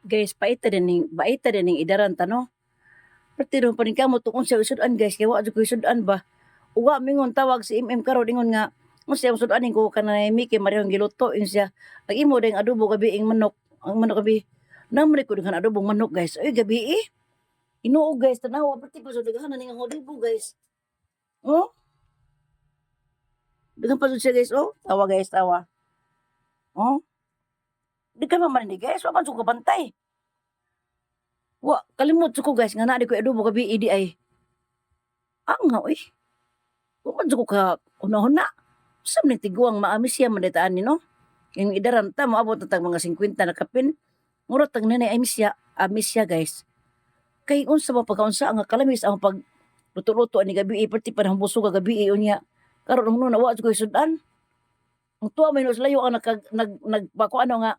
Guys, paita din ning idaran ta no. Partido pa rin kamo tukon sa sudan guys, kay wa jud ko sudan ba. Uwa mingon tawag si MM karon ingon nga unsa ang sudanin ko kanay Miki marihong giluto in siya. Ang imo ding adobo gabi ing manok, ang manok gabi. Namri ko daghan adobong manok guys. Ay gabi eh. Inuog guys tanawa pati pa sa daghan ning adobo guys. Oh, daghan pa jud siya guys oh. Tawa guys, tawa. Oh, di ka man ni guys, wa man jud ko bantay. Wa kalimot jud ko guys nga naa di ko adobo gabi di ay. Angaw eh. Wa man jud ko ka una-una. Saan ni tiguang maamis siya manitaan ni no? Yung idaran ta moabot na tag mga 50 na kapin. Mura tag nanay ay misya, amis siya guys. Kay unsa ba pagkaunsa nga kalamis ang pag luto-luto ani gabi perti panahon busog gabi unya. Karon no nawa jud ko sudan. Ang tuwa may no layo ang nagpako ano nga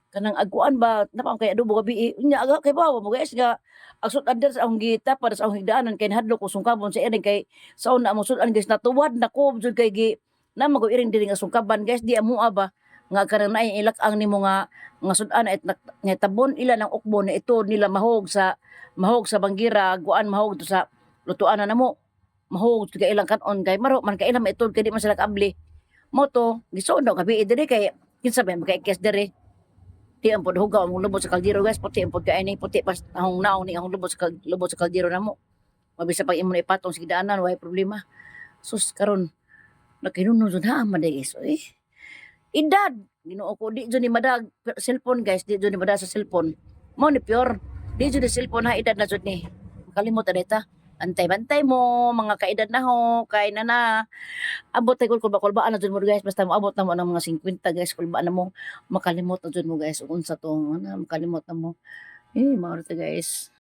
kanang agkuan ba napang kay adobo gabi unya aga kay bawa mo guys nga ang sudan sa akong gita para sa akong higdaanan kay hadlok ko sungkabon sa iring kay saon na mo sudan guys natuwad na ko jud kay na mago iring diri nga sungkaban guys di amoa ba nga karang naay ilak-ang nimo nga sudan at nga tabon ila ng ukbo na ito nila mahog sa banggira guan mahog to sa lutuan na namo mahog kay ilang kanon kay maro man kay ilang maitod kay di man sila kaabli mo to gisuon daw gabi diri kay kinsa ba makaikes diri di ang pod hugaw ang lubot sa kaldero guys puti ang pod kay ni puti pas ang naong ni ang lubot sa kaldero namo mabisa pag imo na ipatong sa gidaanan way problema sus karon nakinuno jud ha maday guys eh edad Ginoo ko di jud ni madag cellphone guys di jud ni madag sa cellphone mo ni pure di jud ni cellphone ha edad na jud ni kalimot na data antay-bantay mo mga kaedad na ho kay abot tay kulbaan na jud mo guys basta moabot na mo ng mga 50 guys kulbaan na mo makalimot na jud mo guys ug unsa to ano makalimot na mo eh mao guys